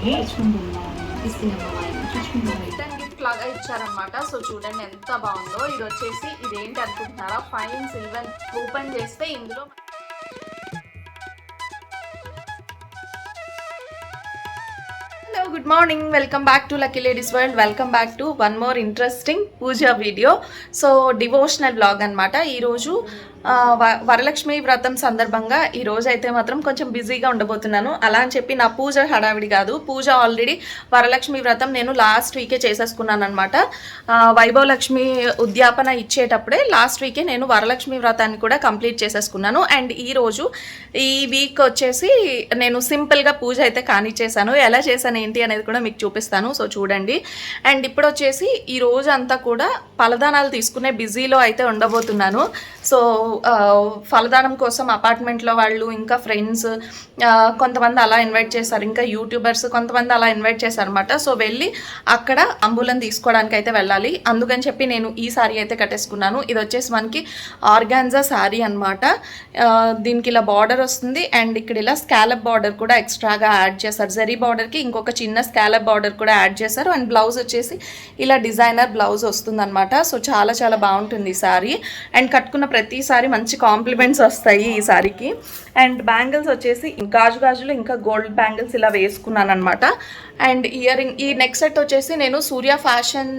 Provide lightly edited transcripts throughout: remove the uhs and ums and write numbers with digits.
Return gift లాగా ఇచ్చారనమాట. So చూడండి ఎంత బాగుందో. ఇది వచ్చేసి ఇదేంటి అనుకుంటున్నారా, ఫైన్ సిల్వర్. ఓపెన్ చేస్తే ఇందులో hello good morning, welcome back to lucky ladies world. Welcome back to one more interesting puja video. So devotional blog అనమాట. ఈరోజు వరలక్ష్మి వ్రతం సందర్భంగా ఈరోజు అయితే మాత్రం కొంచెం బిజీగా ఉండబోతున్నాను. అలా అని చెప్పి నా పూజ హడావిడి కాదు. పూజ ఆల్రెడీ వరలక్ష్మి వ్రతం నేను లాస్ట్ వీకే చేసేసుకున్నాను అనమాట. వైభవలక్ష్మి ఉద్యాపన ఇచ్చేటప్పుడే లాస్ట్ వీకే నేను వరలక్ష్మి వ్రతాన్ని కూడా కంప్లీట్ చేసేసుకున్నాను. అండ్ ఈరోజు ఈ వీక్ వచ్చేసి నేను సింపుల్గా పూజ అయితే కానిచ్చేసాను. ఎలా చేశాను ఏంటి అనేది కూడా మీకు చూపిస్తాను. సో చూడండి. అండ్ ఇప్పుడు వచ్చేసి ఈ రోజు అంతా కూడా ఫలదానాలు తీసుకునే బిజీలో అయితే ఉండబోతున్నాను. సో ఫలదానం కోసం అపార్ట్మెంట్లో వాళ్ళు, ఇంకా ఫ్రెండ్స్ కొంతమంది అలా ఇన్వైట్ చేశారు, ఇంకా యూట్యూబర్స్ కొంతమంది అలా ఇన్వైట్ చేశారు అనమాట. సో వెళ్ళి అక్కడ అంబులం తీసుకోవడానికి అయితే వెళ్ళాలి. అందుకని చెప్పి నేను ఈ శారీ అయితే కట్టేసుకున్నాను. ఇది వచ్చేసి మనకి ఆర్గాన్జా శారీ అనమాట. దీనికి ఇలా బార్డర్ వస్తుంది అండ్ ఇక్కడ ఇలా స్కాలప్ బార్డర్ కూడా ఎక్స్ట్రాగా యాడ్ చేశారు. జరీ బార్డర్కి ఇంకొక చిన్న స్కాలప్ బార్డర్ కూడా యాడ్ చేశారు. అండ్ బ్లౌజ్ వచ్చేసి ఇలా డిజైనర్ బ్లౌజ్ వస్తుంది అనమాట. సో చాలా చాలా బాగుంటుంది ఈ శారీ. అండ్ కట్టుకున్న ప్రతిసారి మంచి కాంప్లిమెంట్స్ వస్తాయి ఈ శారీకి. అండ్ బ్యాంగిల్స్ వచ్చేసి గాజులు ఇంకా గోల్డ్ బ్యాంగిల్స్ ఇలా వేసుకున్నాను అనమాట. అండ్ ఇయర్ రింగ్, ఈ నెక్ సెట్ వచ్చేసి నేను సూర్య ఫ్యాషన్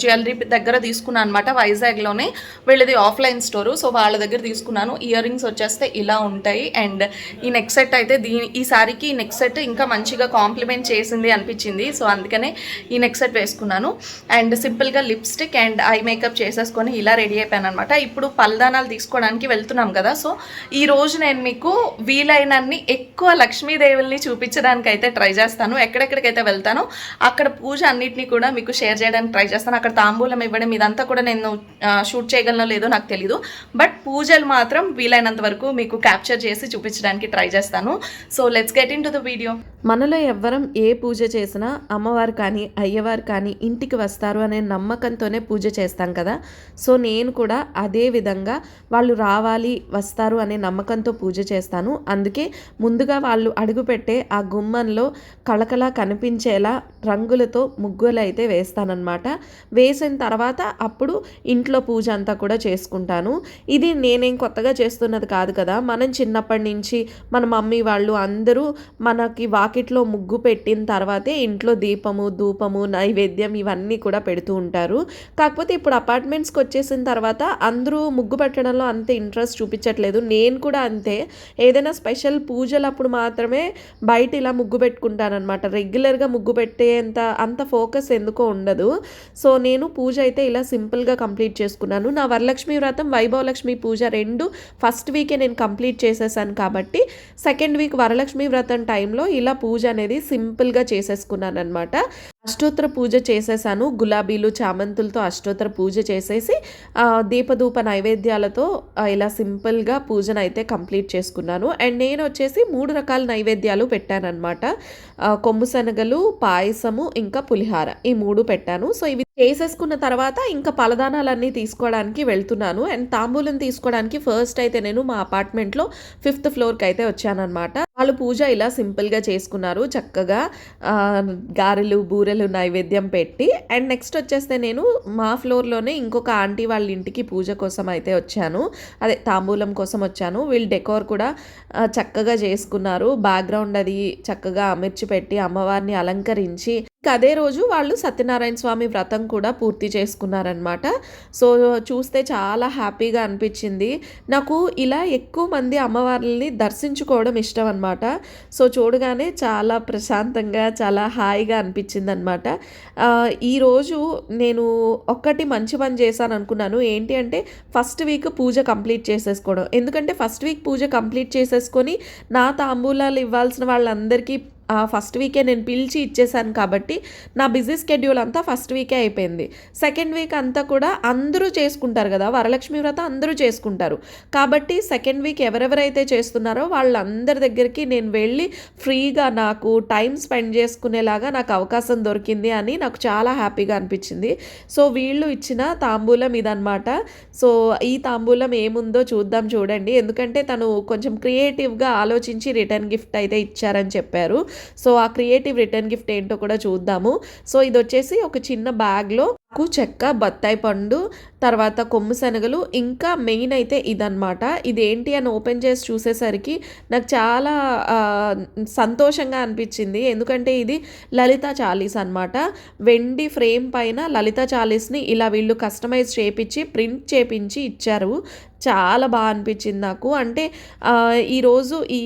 జ్యువెలరీ దగ్గర తీసుకున్నాను అనమాట. వైజాగ్లోనే వీళ్ళది ఆఫ్లైన్ స్టోరు. సో వాళ్ళ దగ్గర తీసుకున్నాను. ఇయర్ రింగ్స్ వచ్చేస్తే ఇలా ఉంటాయి. అండ్ ఈ నెక్ సెట్ అయితే ఈ శారీకి ఈ నెక్ సెట్ ఇంకా మంచిగా కాంప్లిమెంట్ చేసింది అనిపించింది. సో అందుకనే ఈ నెక్ సెట్ వేసుకున్నాను. అండ్ సింపుల్గా లిప్స్టిక్ అండ్ ఐ మేకప్ చేసేసుకొని ఇలా రెడీ అయిపోయాను అనమాట. ఇప్పుడు పలదానాలు తీసుకోవడానికి వెళ్తున్నాం కదా. సో ఈ రోజు నేను మీకు వీలైనన్ని ఎక్కువ లక్ష్మీదేవుల్ని చూపించడానికి అయితే ట్రై చేస్తాను. ఎక్కడెక్కడికైతే వెళ్తానో అక్కడ పూజ అన్నిటినీ కూడా మీకు షేర్ చేయడానికి ట్రై చేస్తాను. అక్కడ తాంబూలం ఇవ్వడం ఇదంతా కూడా నేను షూట్ చేయగలనో లేదో నాకు తెలీదు. బట్ పూజలు మాత్రం వీలైనంత వరకు మీకు క్యాప్చర్ చేసి చూపించడానికి ట్రై చేస్తాను. So let's get in to the video. మనలో ఎవ్వరం ఏ పూజ చేసినా అమ్మవారు కానీ అయ్యవారు కానీ ఇంటికి వస్తారు అనే నమ్మకంతోనే పూజ చేస్తాం కదా. సో నేను కూడా అదే విధంగా వాళ్ళు రావాలి వస్తారు అనే నమ్మకంతో పూజ చేస్తాను. అందుకే ముందుగా వాళ్ళు అడుగుపెట్టే ఆ గుమ్మంలో కళకళ కనిపించేలా రంగులతో ముగ్గులు అయితే వేస్తానన్నమాట. వేసిన తర్వాత అప్పుడు ఇంట్లో పూజ అంతా కూడా చేసుకుంటాను. ఇది నేనేం కొత్తగా చేస్తున్నది కాదు కదా. మనం చిన్నప్పటి నుంచి మన మమ్మీ వాళ్ళు అందరూ మనకి వాకిట్లో ముగ్గు పెట్టిన తర్వాతే ఇంట్లో దీపము ధూపము నైవేద్యం ఇవన్నీ కూడా పెడుతూ ఉంటారు. కాకపోతే ఇప్పుడు అపార్ట్మెంట్స్కి వచ్చేసిన తర్వాత అందరూ ముగ్గు పెట్టడంలో అంత ఇంట్రెస్ట్ చూపించట్లేదు. నేను కూడా అంతే. ఏదైనా స్పెషల్ పూజలప్పుడు మాత్రమే బయట ఇలా ముగ్గు పెట్టుకుంటానమాట. రెగ్యులర్గా ముగ్గు అంత ఫోకస్ ఎందుకో ఉండదు. సో నేను పూజ అయితే ఇలా సింపుల్గా కంప్లీట్ చేసుకున్నాను. నా వరలక్ష్మి వ్రతం వైభవలక్ష్మి పూజ రెండు ఫస్ట్ వీకే నేను కంప్లీట్ చేసేసాను కాబట్టి సెకండ్ వీక్ వరలక్ష్మి వ్రతం టైంలో ఇలా పూజ అనేది సింపుల్గా చేసేసుకున్నాను అనమాట. అష్టోత్తర పూజ చేసేసాను. గులాబీలు చామంతులతో అష్టోత్తర పూజ చేసేసి దీపధూప నైవేద్యాలతో ఇలా సింపుల్గా పూజను అయితే కంప్లీట్ చేసుకున్నాను. అండ్ నేను వచ్చేసి 3 రకాల నైవేద్యాలు పెట్టానమాట. కొమ్ము శనగలు, పాయసము, ఇంకా పులిహార, ఈ 3 పెట్టాను. సో ఇవి చేసేసుకున్న తర్వాత ఇంకా పలదానాలన్నీ తీసుకోవడానికి వెళ్తున్నాను. అండ్ తాంబూలం తీసుకోవడానికి ఫస్ట్ అయితే నేను మా అపార్ట్మెంట్లో 5th ఫ్లోర్కి అయితే వచ్చానమాట. వాళ్ళు పూజ ఇలా సింపుల్గా చేసుకున్నారు. చక్కగా గారెలు బూరెలు నైవేద్యం పెట్టి. అండ్ నెక్స్ట్ వచ్చేస్తే నేను మా ఫ్లోర్లోనే ఇంకొక ఆంటీ వాళ్ళ ఇంటికి పూజ కోసం అయితే వచ్చాను. అదే తాంబూలం కోసం వచ్చాను. వీళ్ళు డెకోర్ కూడా చక్కగా చేసుకున్నారు. బ్యాక్గ్రౌండ్ అది చక్కగా అమర్చి పెట్టి అమ్మవారిని అలంకరించి అదే రోజు వాళ్ళు సత్యనారాయణ స్వామి వ్రతం కూడా పూర్తి చేసుకున్నారనమాట. సో చూస్తే చాలా హ్యాపీగా అనిపించింది. నాకు ఇలా ఎక్కువ మంది అమ్మవార్లని దర్శించుకోవడం ఇష్టం అనమాట. సో చూడగానే చాలా ప్రశాంతంగా చాలా హాయిగా అనిపించింది అనమాట. ఈరోజు నేను ఒక్కటి మంచి పని చేశాను అనుకున్నాను. ఏంటి అంటే ఫస్ట్ వీక్ పూజ కంప్లీట్ చేసేసుకోవడం. ఎందుకంటే ఫస్ట్ వీక్ పూజ కంప్లీట్ చేసేసుకొని నా తాంబూలాలు ఇవ్వాల్సిన వాళ్ళందరికీ ఫస్ట్ వీకే నేను పిలిచి ఇచ్చేసాను కాబట్టి నా బిజీ స్కెడ్యూల్ అంతా ఫస్ట్ వీకే అయిపోయింది. సెకండ్ వీక్ అంతా కూడా అందరూ చేసుకుంటారు కదా, వరలక్ష్మి వ్రతం అందరూ చేసుకుంటారు కాబట్టి సెకండ్ వీక్ ఎవరెవరైతే చేస్తున్నారో వాళ్ళందరి దగ్గరికి నేను వెళ్ళి ఫ్రీగా నాకు టైం స్పెండ్ చేసుకునేలాగా నాకు అవకాశం దొరికింది అని నాకు చాలా హ్యాపీగా అనిపించింది. సో వీళ్ళు ఇచ్చిన తాంబూలం ఇదనమాట. సో ఈ తాంబూలం ఏముందో చూద్దాం, చూడండి. ఎందుకంటే తను కొంచెం క్రియేటివ్గా ఆలోచించి రిటర్న్ గిఫ్ట్ అయితే ఇచ్చారని చెప్పారు. సో ఆ క్రియేటివ్ రిటర్న్ గిఫ్ట్ ఏంటో కూడా చూద్దాము. సో ఇది వచ్చేసి ఒక చిన్న బ్యాగ్లో చెక్క, బత్తాయి పండు, తర్వాత కొమ్ము శనగలు, ఇంకా మెయిన్ అయితే ఇదనమాట. ఇదేంటి అని ఓపెన్ చేసి చూసేసరికి నాకు చాలా సంతోషంగా అనిపించింది. ఎందుకంటే ఇది లలితా చాలీస్ అనమాట. వెండి ఫ్రేమ్ పైన లలితా చాలీస్ని ఇలా వీళ్ళు కస్టమైజ్ చేపించి ప్రింట్ చేపించి ఇచ్చారు. చాలా బాగా అనిపించింది నాకు. అంటే ఈరోజు ఈ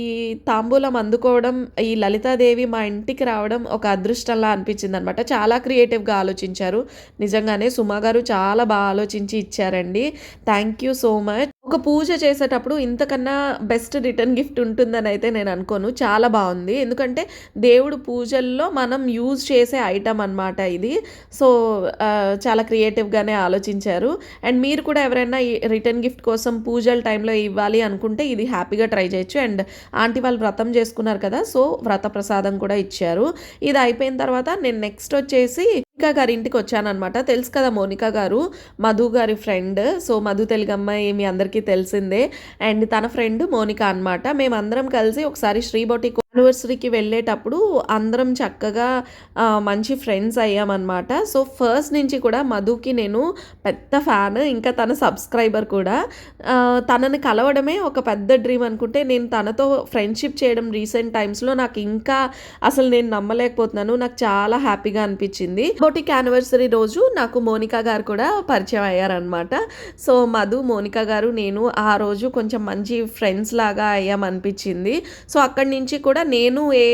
తాంబూలం అందుకోవడం, ఈ లలితాదేవి మా ఇంటికి రావడం ఒక అదృష్టంలా అనిపించింది అనమాట. చాలా క్రియేటివ్గా ఆలోచించారు. నిజంగానే సుమా గారు చాలా బాగా ఆలోచించి ఇచ్చారండి. Thank you so much. ఒక పూజ చేసేటప్పుడు ఇంతకన్నా బెస్ట్ రిటర్న్ గిఫ్ట్ ఉంటుందని అయితే నేను అనుకోను. చాలా బాగుంది. ఎందుకంటే దేవుడు పూజల్లో మనం యూజ్ చేసే ఐటమ్ అనమాట ఇది. సో చాలా క్రియేటివ్గానే ఆలోచించారు. అండ్ మీరు కూడా ఎవరైనా ఈ రిటర్న్ గిఫ్ట్ కోసం పూజల టైంలో ఇవ్వాలి అనుకుంటే ఇది హ్యాపీగా ట్రై చేయొచ్చు. అండ్ ఆంటీ వాళ్ళు వ్రతం చేసుకున్నారు కదా, సో వ్రత ప్రసాదం కూడా ఇచ్చారు. ఇది అయిపోయిన తర్వాత నేను నెక్స్ట్ వచ్చేసి మోనికా గారి ఇంటికి వచ్చానమాట. తెలుసు కదా మోనికా గారు మధు గారి ఫ్రెండ్. సో మధు తెలుగమ్మాయి మీ అందరికీ తెలిసిందే. అండ్ తన ఫ్రెండ్ మోనికా అనమాట. మేమందరం కలిసి ఒకసారి శ్రీ బొటిక్ యానివర్సరీకి వెళ్ళేటప్పుడు అందరం చక్కగా మంచి ఫ్రెండ్స్ అయ్యామన్నమాట. సో ఫస్ట్ నుంచి కూడా మధుకి నేను పెద్ద ఫ్యాన్, ఇంకా తన సబ్స్క్రైబర్ కూడా. తనని కలవడమే ఒక పెద్ద డ్రీమ్ అనుకుంటే, నేను తనతో ఫ్రెండ్షిప్ చేయడం రీసెంట్ టైమ్స్లో నాకు ఇంకా అసలు నేను నమ్మలేకపోతున్నాను. నాకు చాలా హ్యాపీగా అనిపించింది. బొటిక్ యానివర్సరీ రోజు నాకు మోనికా గారు కూడా పరిచయం అయ్యారనమాట. సో మధు, మోనికా గారు, నేను ఆ రోజు కొంచెం మంచి ఫ్రెండ్స్ లాగా అయ్యామనిపించింది. సో అక్కడి నుంచి కూడా నేను ఏ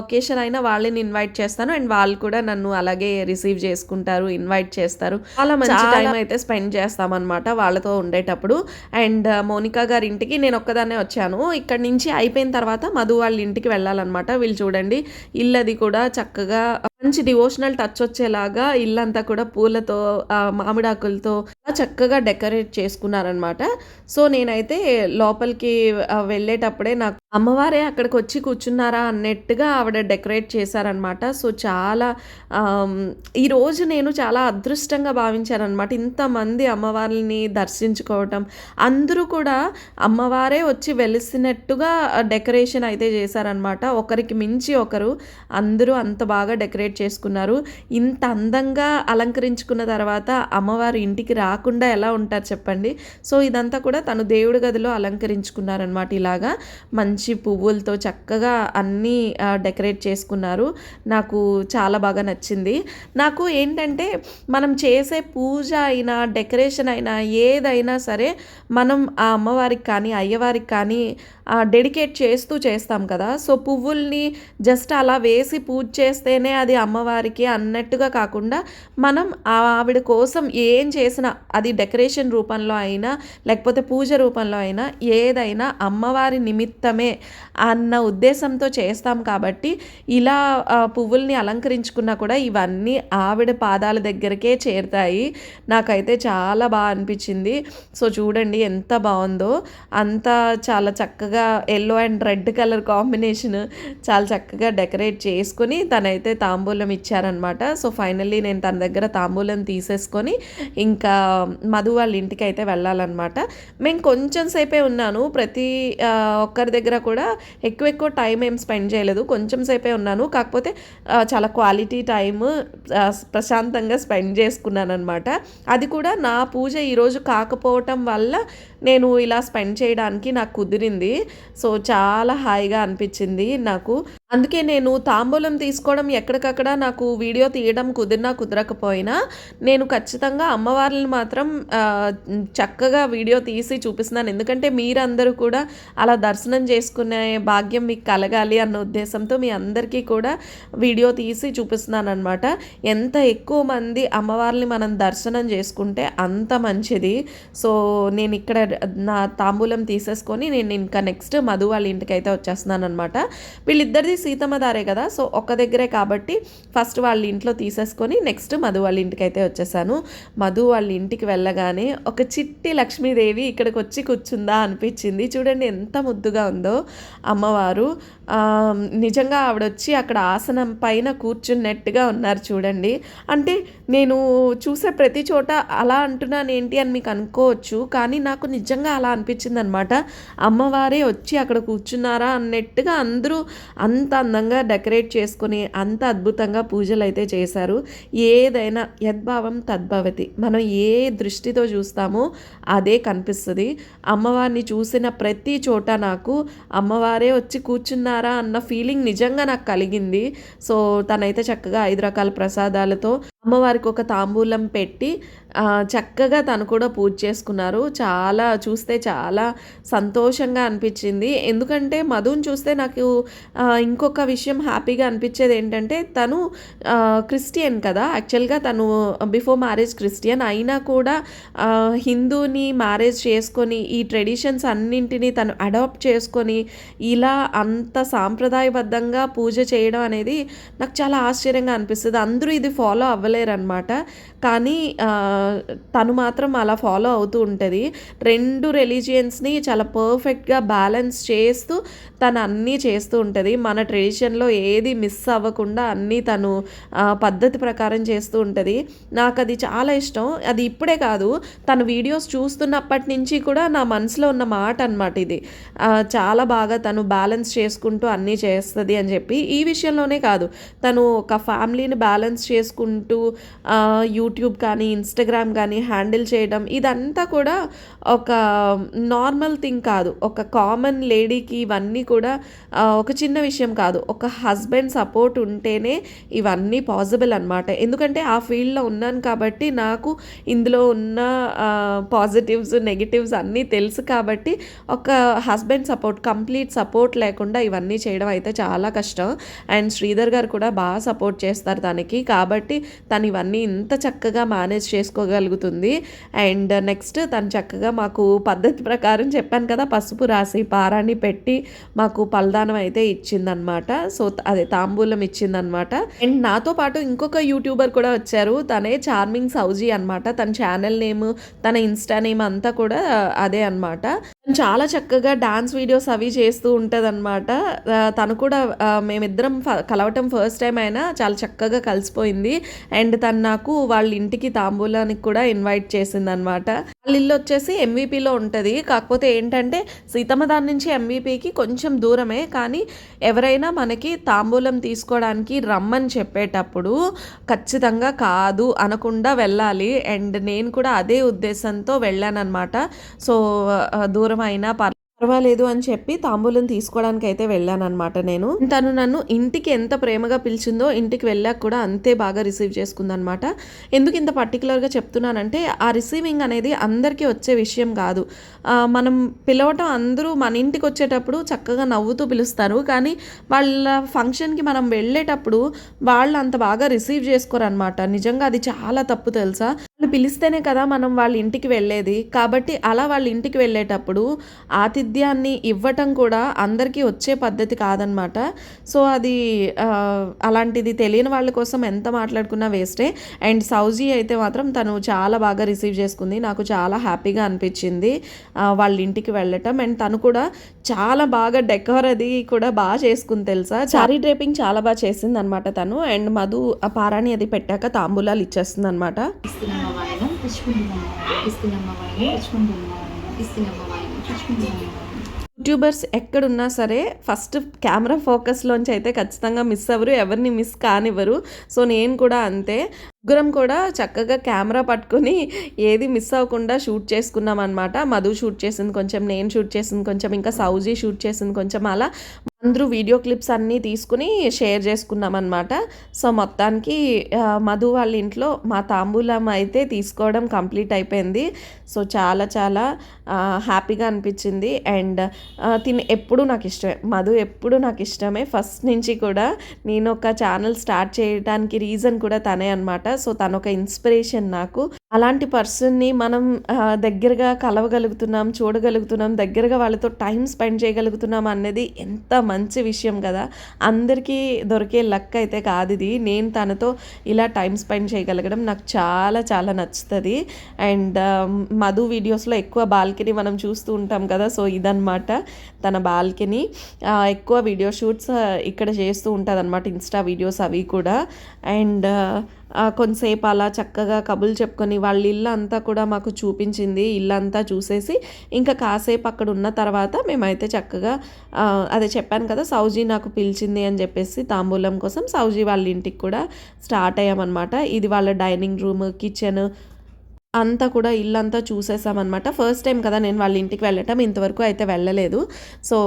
ఒకేషన్ అయినా వాళ్ళని ఇన్వైట్ చేస్తాను. అండ్ వాళ్ళు కూడా నన్ను అలాగే రిసీవ్ చేసుకుంటారు, ఇన్వైట్ చేస్తారు. చాలా మంచి టైం అయితే స్పెండ్ చేస్తామన్నమాట వాళ్ళతో ఉండేటప్పుడు. అండ్ మోనికా గారి ఇంటికి నేను ఒక్కదాన్నే వచ్చాను. ఇక్కడ నుంచి అయిపోయిన తర్వాత మధు వాళ్ళ ఇంటికి వెళ్ళాలన్నమాట. వీళ్ళు చూడండి, ఇల్లది కూడా చక్కగా మంచి డివోషనల్ టచ్ వచ్చేలాగా ఇల్లంతా కూడా పూలతో, మామిడాకులతో చక్కగా డెకరేట్ చేసుకున్నారనమాట. సో నేనైతే లోపలికి వెళ్ళేటప్పుడే నాకు అమ్మవారే అక్కడికి వచ్చి కూర్చున్నారా అన్నట్టుగా ఆవిడ డెకరేట్ చేశారనమాట. సో చాలా ఈరోజు నేను చాలా అదృష్టంగా భావించానమాట. ఇంతమంది అమ్మవారిని దర్శించుకోవటం, అందరూ కూడా అమ్మవారే వచ్చి వెలిసినట్టుగా డెకరేషన్ అయితే చేశారనమాట. ఒకరికి మించి ఒకరు అందరూ అంత బాగా డెకరేట్ చేసుకున్నారు. ఇంత అందంగా అలంకరించుకున్న తర్వాత అమ్మవారు ఇంటికి రాకుండా ఎలా ఉంటారు చెప్పండి. సో ఇదంతా కూడా తను దేవుడి గదిలో అలంకరించుకున్నారనమాట. ఇలాగా మంచి పువ్వులతో చక్కగా అన్నీ డెకరేట్ చేసుకున్నారు. నాకు చాలా బాగా నచ్చింది. నాకు ఏంటంటే మనం చేసే పూజ అయినా డెకరేషన్ అయినా ఏదైనా సరే మనం ఆ అమ్మవారికి కానీ అయ్యవారికి కానీ డెడికేట్ చేస్తూ చేస్తాం కదా. సో పువ్వుల్ని జస్ట్ అలా వేసి పూజ చేస్తేనే అది అమ్మవారికి అన్నట్టుగా కాకుండా, మనం ఆవిడ కోసం ఏం చేసినా అది డెకరేషన్ రూపంలో అయినా లేకపోతే పూజ రూపంలో అయినా ఏదైనా అమ్మవారి నిమిత్తమే అన్న ఉద్దేశంతో చేస్తాం. కాబట్టి ఇలా పువ్వుల్ని అలంకరించుకున్నా కూడా ఇవన్నీ ఆవిడ పాదాల దగ్గరికే చేరుతాయి. నాకైతే చాలా బాగా అనిపించింది. సో చూడండి ఎంత బాగుందో. అంతా చాలా చక్కగా yellow and red colour combination చాలా చక్కగా డెకరేట్ చేసుకొని తనైతే తాంబూలం ఇచ్చారనమాట. సో ఫైనల్లీ నేను తన దగ్గర తాంబూలం తీసేసుకొని ఇంకా మధు వాళ్ళ ఇంటికి అయితే వెళ్ళాలన్నమాట. మేము కొంచెం సేపే ఉన్నాను. ప్రతి ఒక్కరి దగ్గర కూడా ఎక్కువ టైం ఏం స్పెండ్ చేయలేదు, కొంచెం సేపే ఉన్నాను. కాకపోతే చాలా క్వాలిటీ టైమ్ ప్రశాంతంగా స్పెండ్ చేసుకున్నాను అనమాట. అది కూడా నా పూజ ఈరోజు కాకపోవటం వల్ల నేను ఇలా స్పెండ్ చేయడానికి నాకు కుదిరింది. సో చాలా హాయిగా అనిపించింది నాకు. అందుకే నేను తాంబూలం తీసుకోవడం ఎక్కడికక్కడ నాకు వీడియో తీయడం కుదిరినా కుదరకపోయినా నేను ఖచ్చితంగా అమ్మవార్లను మాత్రం చక్కగా వీడియో తీసి చూపిస్తున్నాను. ఎందుకంటే మీరందరూ కూడా అలా దర్శనం చేసుకునే భాగ్యం మీకు కలగాలి అన్న ఉద్దేశంతో మీ అందరికీ కూడా వీడియో తీసి చూపిస్తున్నాను అనమాట. ఎంత ఎక్కువ మంది అమ్మవార్లని మనం దర్శనం చేసుకుంటే అంత మంచిది. సో నేను ఇక్కడ నా తాంబూలం తీసేసుకొని నేను ఇంకా నెక్స్ట్ మధు వాళ్ళ ఇంటికి అయితే వచ్చేస్తున్నాను అనమాట. వీళ్ళిద్దరిది సీతమ్మ దారే కదా, సో ఒక దగ్గరే కాబట్టి ఫస్ట్ వాళ్ళ ఇంట్లో తీసేసుకొని నెక్స్ట్ మధు వాళ్ళ ఇంటికి అయితే వచ్చేసాను. మధు వాళ్ళ ఇంటికి వెళ్ళగానే ఒక చిట్టి లక్ష్మీదేవి ఇక్కడికి వచ్చి కూర్చుందా అనిపించింది. చూడండి ఎంత ముద్దుగా ఉందో అమ్మవారు. నిజంగా ఆవిడ వచ్చి అక్కడ ఆసనం పైన కూర్చున్నట్టుగా ఉన్నారు చూడండి. అంటే నేను చూసే ప్రతి చోట అలా అంటున్నాను ఏంటి అని మీకు అనుకోవచ్చు, కానీ నాకు నిజంగా అలా అనిపించింది అనమాట. అమ్మవారే వచ్చి అక్కడ కూర్చున్నారా అన్నట్టుగా అందరూ అంత అందంగా డెకరేట్ చేసుకొని అంత అద్భుతంగా పూజలు అయితే చేశారు. ఏదైనా యద్భావం తద్భవతి, మనం ఏ దృష్టితో చూస్తామో అదే కనిపిస్తుంది. అమ్మవారిని చూసిన ప్రతి చోట నాకు అమ్మవారే వచ్చి కూర్చున్నారా అన్న ఫీలింగ్ నిజంగా నాకు కలిగింది. సో తనైతే చక్కగా 5 రకాల ప్రసాదాలతో అమ్మవారికి ఒక తాంబూలం పెట్టి చక్కగా తను కూడా పూజ చేసుకున్నారు. చూస్తే చాలా సంతోషంగా అనిపించింది. ఎందుకంటే మధుని చూస్తే నాకు ఇంకొక విషయం హ్యాపీగా అనిపించేది ఏంటంటే తను క్రిస్టియన్ కదా. యాక్చువల్గా తను బిఫోర్ మ్యారేజ్ క్రిస్టియన్ అయినా కూడా హిందూని మ్యారేజ్ చేసుకొని ఈ ట్రెడిషన్స్ అన్నింటినీ తను అడాప్ట్ చేసుకొని ఇలా అంత సాంప్రదాయబద్ధంగా పూజ చేయడం అనేది నాకు చాలా ఆశ్చర్యంగా అనిపిస్తుంది. అందరూ ఇది ఫాలో అవ్వలేరన్నమాట. కానీ తను మాత్రం అలా ఫాలో అవుతూ ఉంటుంది. 2 రిలీజియన్స్ని చాలా పర్ఫెక్ట్గా బ్యాలెన్స్ చేస్తూ తను అన్నీ చేస్తూ ఉంటుంది. మన ట్రెడిషన్లో ఏది మిస్ అవ్వకుండా అన్నీ తను పద్ధతి ప్రకారం చేస్తూ ఉంటుంది. నాకు అది చాలా ఇష్టం. అది ఇప్పుడే కాదు, తన వీడియోస్ చూస్తున్నప్పటి నుంచి కూడా నా మనసులో ఉన్న మాట అనమాట ఇది. చాలా బాగా తను బ్యాలెన్స్ చేసుకుంటూ అన్నీ చేస్తుంది అని చెప్పి. ఈ విషయంలోనే కాదు, తను ఒక ఫ్యామిలీని బ్యాలెన్స్ చేసుకుంటూ యూట్యూబ్ కానీ ఇన్స్టాగ్రామ్ కానీ హ్యాండిల్ చేయడం ఇదంతా కూడా ఒక నార్మల్ థింగ్ కాదు. ఒక కామన్ లేడీకి ఇవన్నీ కూడా ఒక చిన్న విషయం కాదు. ఒక హస్బెండ్ సపోర్ట్ ఉంటేనే ఇవన్నీ పాసిబుల్ అనమాట. ఎందుకంటే ఆ ఫీల్డ్లో ఉన్నాను కాబట్టి నాకు ఇందులో ఉన్న పాజిటివ్స్ నెగిటివ్స్ అన్నీ తెలుసు కాబట్టి ఒక హస్బెండ్ సపోర్ట్, కంప్లీట్ సపోర్ట్ లేకుండా ఇవన్నీ చేయడం అయితే చాలా కష్టం. అండ్ శ్రీధర్ గారు కూడా బాగా సపోర్ట్ చేస్తారు తనకి. కాబట్టి తను ఇవన్నీ ఇంత చక్కగా మేనేజ్ చేసుకోగలుగుతుంది. అండ్ నెక్స్ట్ తను చక్కగా మాకు పద్ధతి ప్రకారం చెప్పాను కదా, పసుపు రాసి పారాన్ని పెట్టి మాకు పలదానం అయితే ఇచ్చిందనమాట. సో అదే తాంబూలం ఇచ్చిందనమాట. అండ్ నాతో పాటు ఇంకొక యూట్యూబర్ కూడా వచ్చారు. తనే చార్మింగ్ సౌజీ అనమాట. తన ఛానల్ నేమ్, తన ఇన్స్టా నేమ్ అంతా కూడా అదే అనమాట. చాలా చక్కగా డాన్స్ వీడియోస్ అవి చేస్తూ ఉంటుంది అనమాట. తను కూడా మేమిద్దరం కలవటం ఫస్ట్ టైం అయినా చాలా చక్కగా కలిసిపోయింది. అండ్ తను నాకు వాళ్ళ ఇంటికి తాంబూలానికి కూడా ఇన్వైట్ చేసింది అనమాట. వాళ్ళ ఇల్లు వచ్చేసి ఎంవీపీలో ఉంటుంది. కాకపోతే ఏంటంటే సీతమ్మ దాని నుంచి ఎంవీపీకి కొంచెం దూరమే. కానీ ఎవరైనా మనకి తాంబూలం తీసుకోవడానికి రమ్మని చెప్పేటప్పుడు ఖచ్చితంగా కాదు అనకుండా వెళ్ళాలి. అండ్ నేను కూడా అదే ఉద్దేశంతో వెళ్ళాను అనమాట. సో దూరం అయినా పర్వాలేదు అని చెప్పి తాంబూలం తీసుకోవడానికి అయితే వెళ్ళానమాట నేను. తను నన్ను ఇంటికి ఎంత ప్రేమగా పిలిచిందో ఇంటికి వెళ్ళాక కూడా అంతే బాగా రిసీవ్ చేసుకుందనమాట. ఎందుకు ఇంత పర్టికులర్గా చెప్తున్నానంటే ఆ రిసీవింగ్ అనేది అందరికీ వచ్చే విషయం కాదు. మనం పిలవటం అందరూ మన ఇంటికి వచ్చేటప్పుడు చక్కగా నవ్వుతూ పిలుస్తారు. కానీ వాళ్ళ ఫంక్షన్కి మనం వెళ్ళేటప్పుడు వాళ్ళు అంత బాగా రిసీవ్ చేసుకోరనమాట. నిజంగా అది చాలా తప్పు తెలుసా. వాళ్ళు పిలిస్తేనే కదా మనం వాళ్ళ ఇంటికి వెళ్ళేది. కాబట్టి అలా వాళ్ళ ఇంటికి వెళ్ళేటప్పుడు ఆతిథ్యాన్ని ఇవ్వటం కూడా అందరికీ వచ్చే పద్ధతి కాదనమాట. సో అది అలాంటిది తెలియని వాళ్ళ కోసం ఎంత మాట్లాడుకున్నా వేస్టే. అండ్ సౌజీ అయితే మాత్రం తను చాలా బాగా రిసీవ్ చేసుకుంది. నాకు చాలా హ్యాపీగా అనిపించింది వాళ్ళ ఇంటికి వెళ్ళటం. అండ్ తను కూడా చాలా బాగా డెకోర్ అది కూడా బాగా చేసుకుంది తెలుసా. సారీ డ్రేపింగ్ చాలా బాగా చేసింది అనమాట తను. అండ్ మధు ఆ పారాణి అది పెట్టాక తాంబూలాలు ఇచ్చేస్తుంది అనమాట. యూట్యూబర్స్ ఎక్కడున్నా సరే ఫస్ట్ కెమెరా ఫోకస్లోంచి అయితే ఖచ్చితంగా మిస్ అవ్వరు, ఎవరిని మిస్ కానివ్వరు. సో నేను కూడా అంతే. ముగ్గురం కూడా చక్కగా కెమెరా పట్టుకుని ఏది మిస్ అవ్వకుండా షూట్ చేసుకున్నాం అనమాట. మధు షూట్ చేసింది కొంచెం, నేను షూట్ చేసింది కొంచెం, ఇంకా సౌజీ షూట్ చేసింది కొంచెం. అలా అందరూ వీడియో క్లిప్స్ అన్నీ తీసుకుని షేర్ చేసుకున్నాం అనమాట. సో మొత్తానికి మధు వాళ్ళ ఇంట్లో మా తాంబూలం అయితే తీసుకోవడం కంప్లీట్ అయిపోయింది. సో చాలా చాలా హ్యాపీగా అనిపించింది. అండ్ తిని ఎప్పుడు నాకు ఇష్టమే, మధు ఎప్పుడు నాకు ఇష్టమే ఫస్ట్ నుంచి కూడా. నేను ఒక ఛానల్ స్టార్ట్ చేయడానికి రీజన్ కూడా తనే అనమాట. సో తను ఒక ఇన్స్పిరేషన్ నాకు. అలాంటి పర్సన్ని మనం దగ్గరగా కలవగలుగుతున్నాం, చూడగలుగుతున్నాం, దగ్గరగా వాళ్ళతో టైం స్పెండ్ చేయగలుగుతున్నాం అనేది ఎంత మంచి విషయం కదా. అందరికీ దొరికే లక్ అయితే కాదు ఇది. నేను తనతో ఇలా టైం స్పెండ్ చేయగలగడం నాకు చాలా చాలా నచ్చుతుంది. అండ్ మధు వీడియోస్లో ఎక్కువ బాల్కనీ మనం చూస్తూ ఉంటాం కదా. సో ఇదన్నమాట తన బాల్కనీ. ఎక్కువ వీడియో షూట్స్ ఇక్కడ చేస్తూ ఉంటుంది అనమాట, ఇన్స్టా వీడియోస్ అవి కూడా. అండ్ కొంతసేపు అలా చక్కగా కబుర్లు చెప్పుకొని వాళ్ళ ఇల్లు అంతా కూడా మాకు చూపించింది. ఇల్లంతా చూసేసి ఇంకా కాసేపు అక్కడ ఉన్న తర్వాత మేమైతే చక్కగా అదే చెప్పాను కదా, సౌజీ నాకు పిలిచింది అని చెప్పేసి తాంబూలం కోసం సౌజీ వాళ్ళ ఇంటికి కూడా స్టార్ట్ అయ్యామన్నమాట. ఇది వాళ్ళ డైనింగ్ రూమ్, కిచెన్ అంతా కూడా ఇల్లంతా చూసేసామన్నమాట. ఫస్ట్ టైం కదా నేను వాళ్ళ ఇంటికి వెళ్ళటం, ఇంతవరకు అయితే వెళ్ళలేదు. సో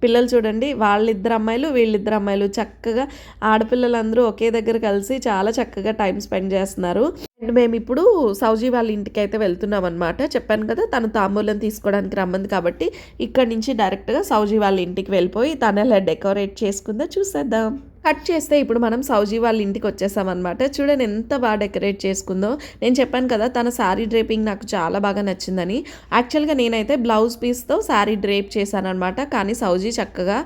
పిల్లలు చూడండి, వాళ్ళిద్దరు అమ్మాయిలు వీళ్ళిద్దరు అమ్మాయిలు చక్కగా ఆడపిల్లలందరూ ఒకే దగ్గర కలిసి చాలా చక్కగా టైం స్పెండ్ చేస్తున్నారు. అండ్ మేము ఇప్పుడు సౌజీ వాళ్ళ ఇంటికి అయితే వెళ్తున్నాం అనమాట. చెప్పాను కదా తను తాంబూలం తీసుకోవడానికి రమ్మంది కాబట్టి ఇక్కడి నుంచి డైరెక్ట్గా సౌజీ వాళ్ళ ఇంటికి వెళ్ళిపోయి తను ఎలా డెకరేట్ చేసుకుందో చూసేద్దాం. కట్ చేస్తే ఇప్పుడు మనం సౌజీ వాళ్ళ ఇంటికి వచ్చేసామన్నమాట. చూడండి ఎంత బాగా డెకరేట్ చేసుకుందో. నేను చెప్పాను కదా తన శారీ డ్రేపింగ్ నాకు చాలా బాగా నచ్చిందని. యాక్చువల్గా నేనైతే బ్లౌజ్ పీస్తో శారీ డ్రేప్ చేశాను అనమాట. కానీ సౌజీ చక్కగా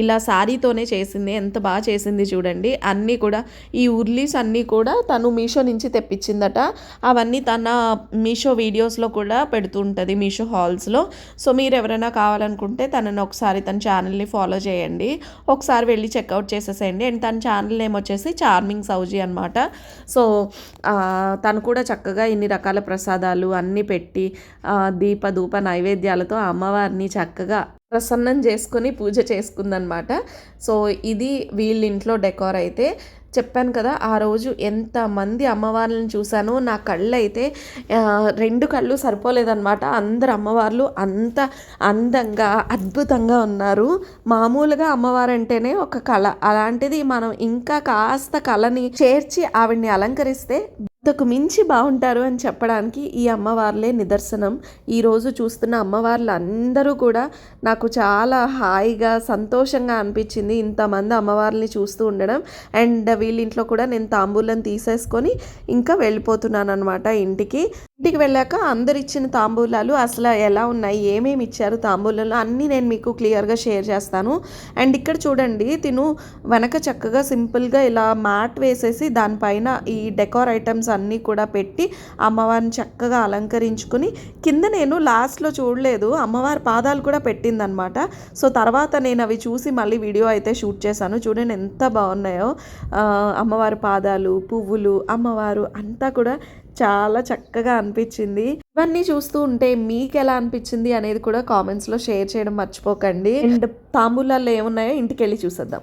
ఇలా శారీతోనే చేసింది. ఎంత బాగా చేసింది చూడండి. అన్నీ కూడా ఈ ఉర్లీస్ అన్నీ కూడా తను మీషో నుంచి తెప్పించిందట. అవన్నీ తన మీషో వీడియోస్లో కూడా పెడుతుంటుంది, మీషో హాల్స్లో. సో మీరు ఎవరైనా కావాలనుకుంటే తనని ఒకసారి తన ఛానల్ని ఫాలో చేయండి, ఒకసారి వెళ్ళి చెక్అవుట్ చేసేసేయండి. అండ్ తన ఛానల్ నేమ్ వచ్చేసి చార్మింగ్ సౌజీ అనమాట. సో తను కూడా చక్కగా ఇన్ని రకాల ప్రసాదాలు అన్నీ పెట్టి దీప ధూప నైవేద్యాలతో అమ్మవారిని చక్కగా ప్రసన్నం చేసుకొని పూజ చేసుకుందనమాట. సో ఇది వీళ్ళ ఇంట్లో డెకోర్ అయితే. చెప్పాను కదా ఆ రోజు ఎంతమంది అమ్మవార్లను చూశాను. నా కళ్ళు అయితే 2 కళ్ళు సరిపోలేదన్నమాట. అందరు అమ్మవార్లు అంత అందంగా అద్భుతంగా ఉన్నారు. మామూలుగా అమ్మవారు అంటేనే ఒక కళ, అలాంటిది మనం ఇంకా కాస్త కళని చేర్చి ఆవిడ్ని అలంకరిస్తే అంతకు మించి బాగుంటారు అని చెప్పడానికి ఈ అమ్మవార్లే నిదర్శనం. ఈరోజు చూస్తున్న అమ్మవార్లు అందరూ కూడా నాకు చాలా హాయిగా సంతోషంగా అనిపించింది, ఇంతమంది అమ్మవార్లని చూస్తూ ఉండడం. అండ్ వీళ్ళింట్లో కూడా నేను తాంబూలం తీసేసుకొని ఇంకా వెళ్ళిపోతున్నాను అనమాట ఇంటికి. ఇంటికి వెళ్ళాక అందరు ఇచ్చిన తాంబూలాలు అసలు ఎలా ఉన్నాయి, ఏమేమి ఇచ్చారు తాంబూలంలో అన్నీ నేను మీకు క్లియర్గా షేర్ చేస్తాను. అండ్ ఇక్కడ చూడండి తిను వెనక చక్కగా సింపుల్గా ఇలా మ్యాట్ వేసేసి దానిపైన ఈ డెకోర్ ఐటమ్స్ అన్నీ కూడా పెట్టి అమ్మవారిని చక్కగా అలంకరించుకుని, కింద నేను లాస్ట్లో చూడలేదు అమ్మవారి పాదాలు కూడా పెట్టిందనమాట. సో తర్వాత నేను అవి చూసి మళ్ళీ వీడియో అయితే షూట్ చేశాను. చూడండి ఎంత బాగున్నాయో అమ్మవారి పాదాలు, పువ్వులు, అమ్మవారు అంతా కూడా చాలా చక్కగా అనిపించింది. ఇవన్నీ చూస్తూ ఉంటే మీకు ఎలా అనిపించింది అనేది కూడా కామెంట్స్లో షేర్ చేయడం మర్చిపోకండి. అండ్ తాంబూలాల్లో ఏమున్నాయో ఇంటికి వెళ్ళి చూసేద్దాం.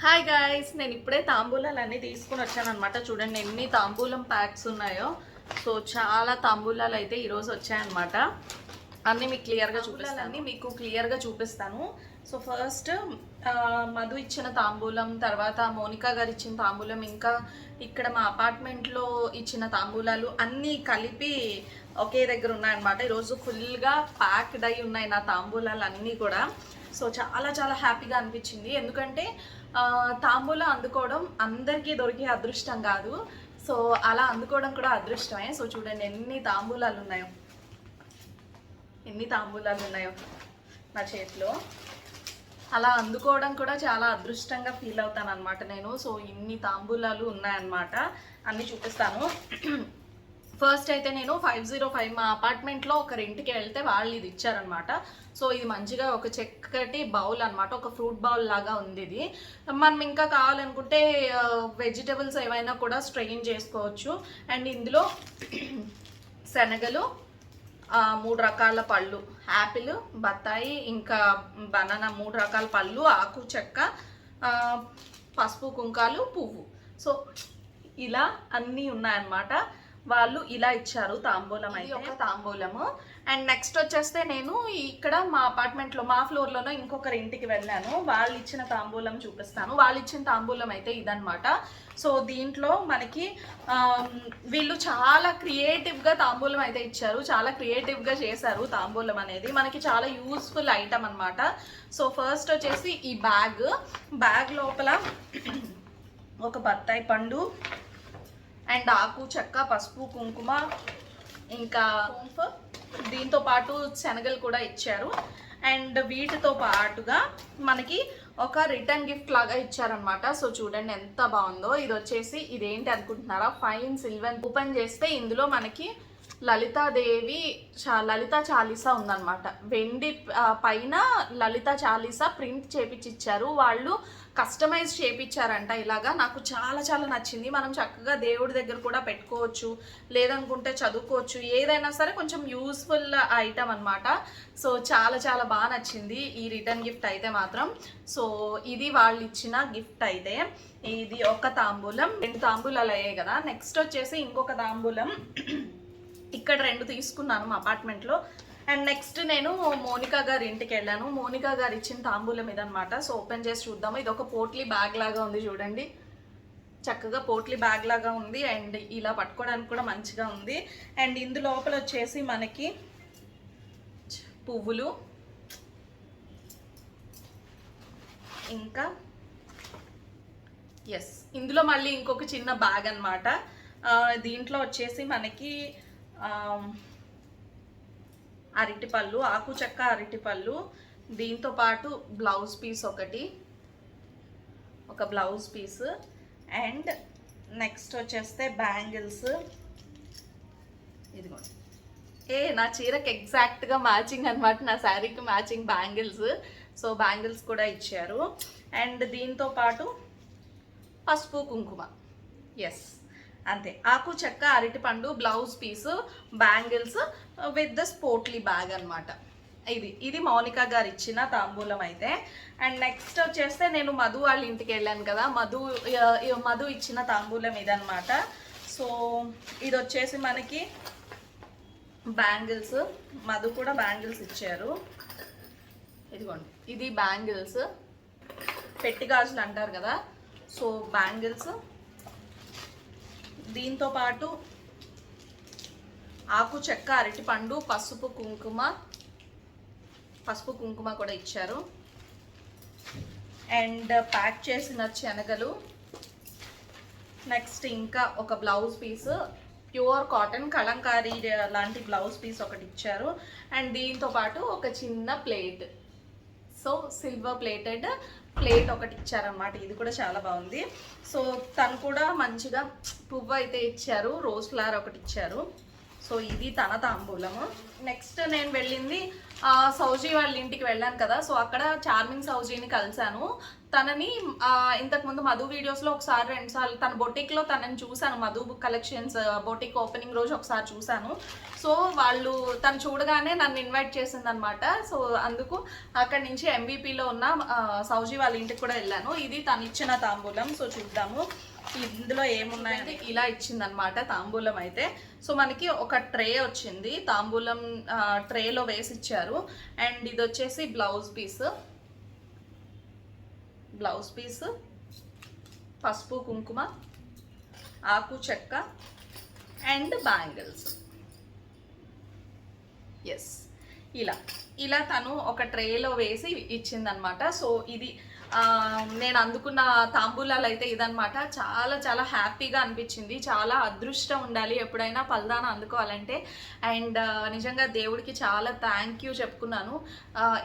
హాయ్ గాయ్స్, నేను ఇప్పుడే తాంబూలాలు అన్నీ తీసుకుని వచ్చాను అనమాట. చూడండి ఎన్ని తాంబూలం ప్యాక్స్ ఉన్నాయో. సో చాలా తాంబూలాలు అయితే ఈరోజు వచ్చాయన్నమాట. అన్నీ మీకు క్లియర్గా చూపిస్తాను. సో ఫస్ట్ మధు ఇచ్చిన తాంబూలం, తర్వాత మోనికా గారు ఇచ్చిన తాంబూలం, ఇంకా ఇక్కడ మా అపార్ట్మెంట్లో ఇచ్చిన తాంబూలాలు అన్నీ కలిపి ఒకే దగ్గర ఉన్నాయన్నమాట. ఈరోజు ఫుల్గా ప్యాక్డ్ అయి ఉన్నాయి నా తాంబూలాలు అన్నీ కూడా. సో చాలా చాలా హ్యాపీగా అనిపించింది, ఎందుకంటే తాంబూలం అందుకోవడం అందరికీ దొరికే అదృష్టం కాదు. సో అలా అందుకోవడం కూడా అదృష్టమే. సో చూడండి ఎన్ని తాంబూలాలు ఉన్నాయో నా చేతిలో. అలా అందుకోవడం కూడా చాలా అదృష్టంగా ఫీల్ అవుతాను అనమాట నేను. సో ఇన్ని తాంబూలాలు ఉన్నాయన్నమాట, అన్నీ చూపిస్తాను. ఫస్ట్ అయితే నేను 505 మా అపార్ట్మెంట్లో ఒక రెంట్కి వెళ్తే వాళ్ళు ఇది ఇచ్చారనమాట. సో ఇది మంచిగా ఒక చక్కటి బౌల్ అనమాట, ఒక ఫ్రూట్ బౌల్ లాగా ఉంది ఇది. మనం ఇంకా కావాలనుకుంటే వెజిటబుల్స్ ఏవైనా కూడా స్ట్రెయిన్ చేసుకోవచ్చు. అండ్ ఇందులో శనగలు, 3 రకాల పళ్ళు, యాపిల్, బత్తాయి, ఇంకా బనానా, 3 రకాల పళ్ళు, ఆకు చెక్క, పసుపు కుంకాలు, పువ్వు. సో ఇలా అన్నీ ఉన్నాయన్నమాట. వాళ్ళు ఇలా ఇచ్చారు తాంబూలం, అయితే ఒక తాంబూలము. అండ్ నెక్స్ట్ వచ్చేస్తే నేను ఇక్కడ మా అపార్ట్మెంట్లో మా ఫ్లోర్లోనో ఇంకొకరి ఇంటికి వెళ్ళాను. వాళ్ళు ఇచ్చిన తాంబూలం చూపిస్తాను. వాళ్ళు ఇచ్చిన తాంబూలం అయితే ఇదనమాట. సో దీంట్లో మనకి వీళ్ళు చాలా క్రియేటివ్గా తాంబూలం అయితే ఇచ్చారు, చాలా క్రియేటివ్గా చేశారు తాంబూలం అనేది. మనకి చాలా యూస్ఫుల్ ఐటమ్ అనమాట. సో ఫస్ట్ వచ్చేసి ఈ బ్యాగ్ లోపల ఒక బత్తాయి పండు అండ్ ఆకు చెక్క, పసుపు కుంకుమ, ఇంకా దీంతో పాటు శనగలు కూడా ఇచ్చారు. అండ్ వీటితో పాటుగా మనకి ఒక రిటర్న్ గిఫ్ట్ లాగా ఇచ్చారనమాట. సో చూడండి ఎంత బాగుందో. ఇది వచ్చేసి ఇదేంటి అనుకుంటున్నారా, ఫైన్ సిల్వర్. ఓపెన్ చేస్తే ఇందులో మనకి లలితాదేవి లలితా చాలీసా ఉందన్నమాట. వెండి పైన లలితా చాలీసా ప్రింట్ చేపించి ఇచ్చారు. వాళ్ళు కస్టమైజ్ చేపించారంట. ఇలాగా నాకు చాలా చాలా నచ్చింది. మనం చక్కగా దేవుడి దగ్గర కూడా పెట్టుకోవచ్చు, లేదనుకుంటే చదువుకోవచ్చు, ఏదైనా సరే కొంచెం యూస్ఫుల్ ఐటమ్ అనమాట. సో చాలా చాలా బాగా నచ్చింది ఈ రిటర్న్ గిఫ్ట్ అయితే మాత్రం. సో ఇది వాళ్ళు ఇచ్చిన గిఫ్ట్ అయితే. ఇది ఒక తాంబూలం, 2 తాంబూలాలు అయ్యాయి కదా. నెక్స్ట్ వచ్చేసి ఇంకొక తాంబూలం ఇక్కడ 2 తీసుకున్నాను మా అపార్ట్మెంట్లో. అండ్ నెక్స్ట్ నేను మోనికా గారి ఇంటికి వెళ్ళాను. మోనికా గారు ఇచ్చిన తాంబూలం ఇదనమాట. సో ఓపెన్ చేసి చూద్దాము. ఇది ఒక పోట్లీ బ్యాగ్ లాగా ఉంది చూడండి, చక్కగా పోట్లీ బ్యాగ్ లాగా ఉంది. అండ్ ఇలా పట్టుకోవడానికి కూడా మంచిగా ఉంది. అండ్ ఇందు లోపల వచ్చేసి మనకి పువ్వులు, ఇంకా ఎస్ ఇందులో మళ్ళీ ఇంకొక చిన్న బ్యాగ్ అనమాట. దీంట్లో వచ్చేసి మనకి అరటిపళ్ళు, ఆకు చెక్క అరటిపళ్ళు, దీంతో పాటు బ్లౌజ్ పీస్ ఒక బ్లౌజ్ పీస్. అండ్ నెక్స్ట్ వచ్చేస్తే బ్యాంగిల్స్. ఇదిగోండి, నా చీరకి ఎగ్జాక్ట్గా మ్యాచింగ్ అనమాట, నా శారీకి మ్యాచింగ్ బ్యాంగిల్స్. సో బ్యాంగిల్స్ కూడా ఇచ్చారు. అండ్ దీంతో పాటు పసుపు కుంకుమ. ఎస్ అంతే, ఆకు చెక్క అరటిపండు, blouse piece, bangles with the స్పోర్ట్లీ బ్యాగ్ అనమాట. ఇది మౌనికా గారు ఇచ్చిన తాంబూలం అయితే. అండ్ నెక్స్ట్ వచ్చేస్తే నేను మధు వాళ్ళ ఇంటికి వెళ్ళాను కదా, మధు ఇచ్చిన తాంబూలం ఇదనమాట. సో ఇది వచ్చేసి మనకి బ్యాంగిల్స్, మధు కూడా బ్యాంగిల్స్ ఇచ్చారు. ఇదిగోండి, ఇది బ్యాంగిల్స్, పెట్టి గాజులు అంటారు కదా. సో బ్యాంగిల్స్, దీంతో పాటు ఆకు చెక్క అరటిపండు, పసుపు కుంకుమ కూడా ఇచ్చారు. అండ్ ప్యాక్ చేసిన శనగలు. నెక్స్ట్ ఇంకా ఒక blouse piece, pure cotton Kalamkari లాంటి బ్లౌజ్ పీస్ ఒకటి ఇచ్చారు. అండ్ దీంతో పాటు ఒక చిన్న plate, so silver plated plate ఒకటి ఇచ్చారనమాట. ఇది కూడా చాలా బాగుంది. సో తను కూడా మంచిగా పువ్వు అయితే ఇచ్చారు, రోజ్ ఫ్లవర్ ఒకటి ఇచ్చారు. సో ఇది తన తాంబూలము. నెక్స్ట్ నేను వెళ్ళింది సౌజీ వాళ్ళ ఇంటికి వెళ్ళాను కదా. సో అక్కడ చార్మింగ్ సౌజీని కలిశాను. తనని ఇంతకుముందు మధు వీడియోస్లో ఒకసారి 2 సార్లు తన బొటిక్లో తనని చూశాను. మధు కలెక్షన్స్ బొటిక్ ఓపెనింగ్ రోజు ఒకసారి చూశాను. సో తను చూడగానే నన్ను ఇన్వైట్ చేసింది అనమాట. సో అందుకు అక్కడి నుంచి ఎంబీపీలో ఉన్న సౌజీ వాళ్ళ ఇంటికి కూడా వెళ్ళాను. ఇది తను ఇచ్చిన తాంబూలం. సో చూద్దాము ఇందులో ఏమున్నాయంటే ఇలా ఇచ్చిందనమాట తాంబూలం అయితే. సో మనకి ఒక ట్రే వచ్చింది, తాంబూలం ట్రేలో వేసి ఇచ్చారు. అండ్ ఇది వచ్చేసి బ్లౌజ్ పీస్, పసుపు కుంకుమ, ఆకు చెక్క అండ్ బ్యాంగిల్స్. ఎస్ ఇలా తను ఒక ట్రేలో వేసి ఇచ్చిందనమాట. సో ఇది నేను అందుకున్న తాంబూలాలు అయితే ఇదనమాట. చాలా చాలా హ్యాపీగా అనిపించింది. చాలా అదృష్టం ఉండాలి ఎప్పుడైనా పల్దానా అందుకోవాలంటే. అండ్ నిజంగా దేవుడికి చాలా థ్యాంక్ యూ చెప్పుకున్నాను.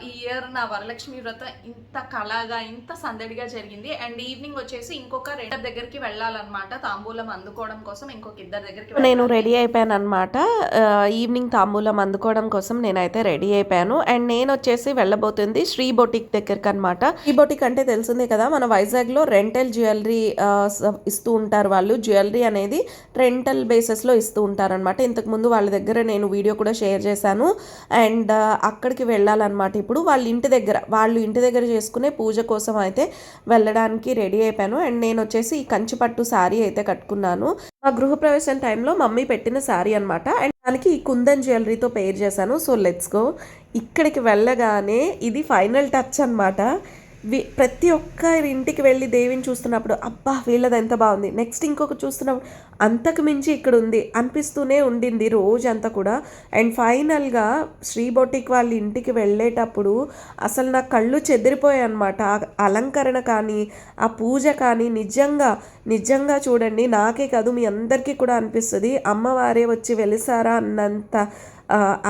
ఈ ఇయర్ నా వరలక్ష్మి వ్రతం ఇంత కళగా ఇంత సందడిగా జరిగింది. అండ్ ఈవినింగ్ వచ్చేసి ఇంకొక 2 దగ్గరికి వెళ్ళాలన్నమాట తాంబూలం అందుకోవడం కోసం. ఇంకొక 2 దగ్గరికి నేను రెడీ అయిపోయాను అనమాట. ఈవినింగ్ తాంబూలం అందుకోవడం కోసం నేనైతే రెడీ అయిపోయాను. అండ్ నేను వచ్చేసి వెళ్ళబోతుంది శ్రీ బొటిక్ దగ్గరికి అనమాట. శ్రీ బొటిక్ అంటే తెలిసిందే కదా, మన వైజాగ్లో రెంటల్ జ్యువెలరీ ఇస్తూ ఉంటారు వాళ్ళు. జ్యువెలరీ అనేది రెంటల్ బేసిస్లో ఇస్తూ ఉంటారనమాట. ఇంతకుముందు వాళ్ళ దగ్గర నేను వీడియో కూడా షేర్ చేశాను. అండ్ అక్కడికి వెళ్ళాలన్నమాట. ఇప్పుడు వాళ్ళు ఇంటి దగ్గర చేసుకునే పూజ కోసం అయితే వెళ్ళడానికి రెడీ అయిపోయాను. అండ్ నేను వచ్చేసి ఈ కంచిపట్టు శారీ అయితే కట్టుకున్నాను. మా గృహప్రవేశం టైంలో మమ్మీ పెట్టిన శారీ అనమాట. అండ్ దానికి ఈ కుందన్ జ్యువెలరీతో పేర్ చేశాను. So let's go. ఇక్కడికి వెళ్ళగానే ఇది ఫైనల్ టచ్ అనమాట. ప్రతి ఒక్కరి ఇంటికి వెళ్ళి దేవిని చూస్తున్నప్పుడు అబ్బా వీళ్ళది ఎంత బాగుంది, నెక్స్ట్ ఇంకొక చూస్తున్నప్పుడు అంతకు మించి ఇక్కడ ఉంది అనిపిస్తూనే ఉండింది రోజంతా కూడా. అండ్ ఫైనల్గా శ్రీ బొటిక్ వాళ్ళ ఇంటికి వెళ్ళేటప్పుడు అసలు నా కళ్ళు చెదిరిపోయాయి అనమాట. ఆ అలంకరణ కానీ ఆ పూజ కానీ నిజంగా చూడండి, నాకే కాదు మీ అందరికీ కూడా అనిపిస్తుంది అమ్మవారే వచ్చి వెలిసారా అన్నంత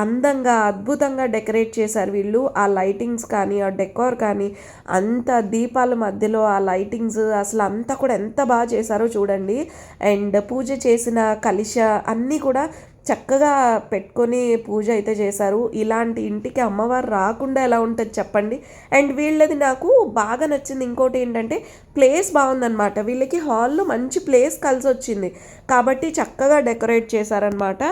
అందంగా అద్భుతంగా డెకరేట్ చేశారు వీళ్ళు. ఆ లైటింగ్స్ కానీ ఆ డెకోర్ కానీ అంత దీపాల మధ్యలో ఆ లైటింగ్స్ అసలు అంతా కూడా ఎంత బాగా చేశారో చూడండి. అండ్ పూజ చేసిన కలశ అన్నీ కూడా చక్కగా పెట్టుకొని పూజ అయితే చేశారు. ఇలాంటి ఇంటికి అమ్మవారు రాకుండా ఎలా ఉంటుంది చెప్పండి. అండ్ వీళ్ళది నాకు బాగా నచ్చింది ఇంకోటి ఏంటంటే ప్లేస్ బాగుందన్నమాట. వీళ్ళకి హాల్లో మంచి ప్లేస్ కలిసి వచ్చింది కాబట్టి చక్కగా డెకరేట్ చేశారనమాట.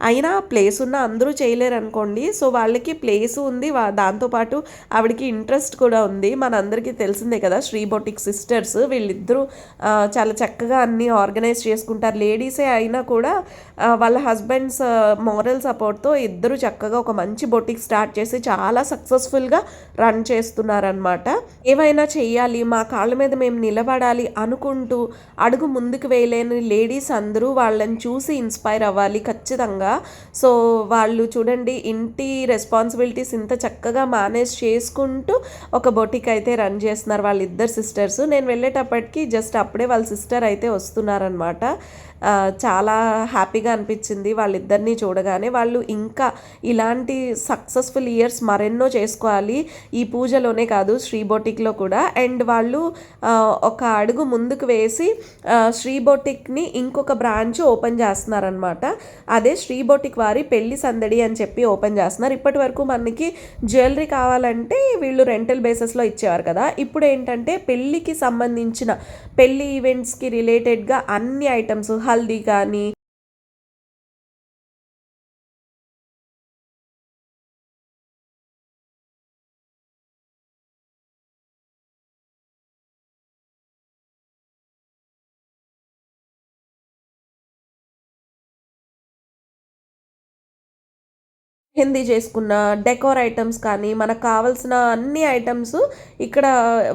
అయినా ప్లేస్ ఉన్న అందరూ చేయలేరు అనుకోండి. సో వాళ్ళకి ప్లేస్ ఉంది, దాంతోపాటు ఆవిడకి ఇంట్రెస్ట్ కూడా ఉంది. మనందరికీ తెలిసిందే కదా శ్రీ బొటిక్ సిస్టర్స్, వీళ్ళిద్దరూ చాలా చక్కగా అన్నీ ఆర్గనైజ్ చేసుకుంటారు. లేడీసే అయినా కూడా వాళ్ళ హస్బెండ్స్ మోరల్ సపోర్ట్తో ఇద్దరు చక్కగా ఒక మంచి బొటిక్ స్టార్ట్ చేసి చాలా సక్సెస్ఫుల్గా రన్ చేస్తున్నారనమాట. ఏవైనా చెయ్యాలి, మా కాళ్ళ మీద మేము నిలబడాలి అనుకుంటూ అడుగు ముందుకు వేయలేని లేడీస్ అందరూ వాళ్ళని చూసి ఇన్స్పైర్ అవ్వాలి ఖచ్చితంగా. సో వాళ్ళు చూడండి ఇంటి రెస్పాన్సిబిలిటీస్ ఇంత చక్కగా మేనేజ్ చేసుకుంటూ ఒక బొటిక్ అయితే రన్ చేస్తున్నారు వాళ్ళిద్దరు సిస్టర్స్. నేను వెళ్ళేటప్పటికి జస్ట్ అప్పుడే వాళ్ళ సిస్టర్ అయితే వస్తున్నారనమాట. చాలా హ్యాపీగా అనిపించింది వాళ్ళిద్దరినీ చూడగానే. వాళ్ళు ఇంకా ఇలాంటి సక్సెస్ఫుల్ ఇయర్స్ మరెన్నో చేసుకోవాలి, ఈ పూజలోనే కాదు శ్రీ బొటిక్లో కూడా. అండ్ వాళ్ళు ఒక అడుగు ముందుకు వేసి శ్రీ బొటిక్ని ఇంకొక బ్రాంచ్ ఓపెన్ చేస్తున్నారనమాట. అదే శ్రీ బొటిక్ వారి పెళ్లి సందడి అని చెప్పి ఓపెన్ చేస్తున్నారు. ఇప్పటి వరకు మనకి జ్యువెలరీ కావాలంటే వీళ్ళు రెంటల్ బేసిస్లో ఇచ్చేవారు కదా. ఇప్పుడు ఏంటంటే పెళ్ళికి సంబంధించిన పెళ్లి ఈవెంట్స్కి రిలేటెడ్గా అన్ని ఐటమ్స్, హల్దీ కానీ మెహందీ చేసుకున్న డెకోర్ ఐటమ్స్ కానీ మనకు కావాల్సిన అన్ని ఐటమ్స్ ఇక్కడ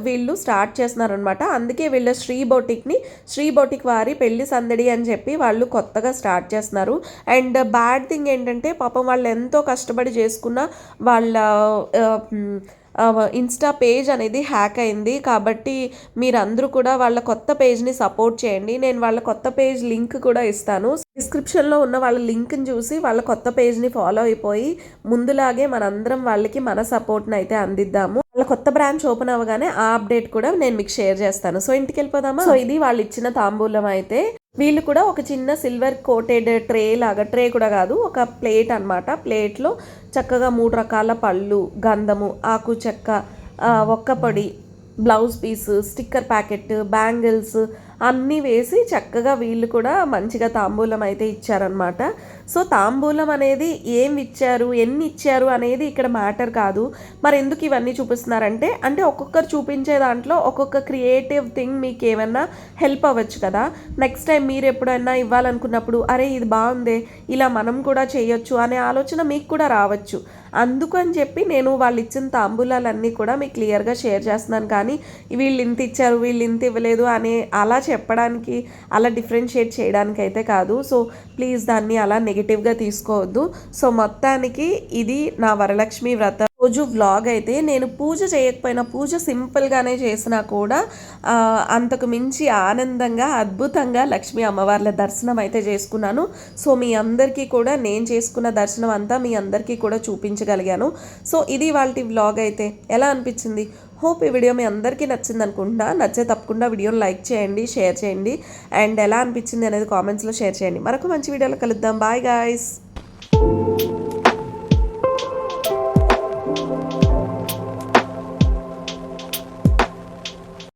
వీళ్ళు స్టార్ట్ చేస్తున్నారనమాట. అందుకే వీళ్ళ శ్రీ బొటిక్ వారి పెళ్లి సందడి అని చెప్పి వాళ్ళు కొత్తగా స్టార్ట్ చేస్తున్నారు. అండ్ బ్యాడ్ థింగ్ ఏంటంటే పాపం వాళ్ళు ఎంతో కష్టపడి చేసుకున్న వాళ్ళ ఇన్స్టా పేజ్ అనేది హ్యాక్ అయింది. కాబట్టి మీరందరూ కూడా వాళ్ళ కొత్త పేజ్ని సపోర్ట్ చేయండి. నేను వాళ్ళ కొత్త పేజ్ లింక్ కూడా ఇస్తాను. డిస్క్రిప్షన్లో ఉన్న వాళ్ళ లింక్ని చూసి వాళ్ళ కొత్త పేజ్ని ఫాలో అయిపోయి ముందులాగే మనందరం వాళ్ళకి మన సపోర్ట్ని అయితే అందిద్దాము. వాళ్ళ కొత్త బ్రాంచ్ ఓపెన్ అవ్వగానే ఆ అప్డేట్ కూడా నేను మీకు షేర్ చేస్తాను. సో ఇంటికి వెళ్ళిపోదామా. సో ఇది వాళ్ళు ఇచ్చిన తాంబూలం అయితే. వీళ్ళు కూడా ఒక చిన్న సిల్వర్ కోటెడ్ ట్రే కూడా కాదు, ఒక ప్లేట్ అనమాట. ప్లేట్లో చక్కగా 3 రకాల పళ్ళు, గంధము, ఆకు చెక్క, ఒక్కపొడి, blouse piece, sticker packet, bangles అన్నీ వేసి చక్కగా వీళ్ళు కూడా మంచిగా తాంబూలం అయితే ఇచ్చారనమాట. సో తాంబూలం అనేది ఏం ఇచ్చారు, ఎన్ని ఇచ్చారు అనేది ఇక్కడ మ్యాటర్ కాదు. మరి ఎందుకు ఇవన్నీ చూపిస్తున్నారంటే ఒక్కొక్కరు చూపించే దాంట్లో ఒక్కొక్క క్రియేటివ్ థింగ్ మీకు ఏమన్నా హెల్ప్ అవ్వచ్చు కదా. నెక్స్ట్ టైం మీరు ఎప్పుడైనా ఇవ్వాలనుకున్నప్పుడు అరే ఇది బాగుందే, ఇలా మనం కూడా చేయొచ్చు అనే ఆలోచన మీకు కూడా రావచ్చు. అందుకని చెప్పి నేను వాళ్ళు ఇచ్చిన తాంబూలాలన్నీ కూడా మీకు క్లియర్గా షేర్ చేస్తున్నాను. కానీ వీళ్ళు ఇంత ఇచ్చారు, వీళ్ళు ఇంత ఇవ్వలేదు అనే అలా చెప్పడానికి, అలా డిఫరెన్షియేట్ చేయడానికి అయితే కాదు. సో ప్లీజ్ దాన్ని అలా నెగిటివ్గా తీసుకోవద్దు. సో మొత్తానికి ఇది నా వరలక్ష్మి వ్రత రోజు వ్లాగ్ అయితే. నేను పూజ చేయకపోయినా, పూజ సింపుల్గానే చేసినా కూడా అంతకు మించి ఆనందంగా అద్భుతంగా లక్ష్మీ అమ్మవార్ల దర్శనం అయితే చేసుకున్నాను. సో మీ అందరికీ కూడా నేను చేసుకున్న దర్శనం అంతా మీ అందరికీ కూడా చూపించగలిగాను. సో ఇది వాళ్ళ వ్లాగ్ అయితే. ఎలా అనిపించింది? హోప్ ఈ వీడియో మీ అందరికీ నచ్చింది అనుకుంటున్నా. నచ్చే తప్పకుండా వీడియోని లైక్ చేయండి, షేర్ చేయండి. అండ్ ఎలా అనిపించింది అనేది కామెంట్స్లో షేర్ చేయండి. మరొక మంచి వీడియోలో కలుద్దాం. Bye guys.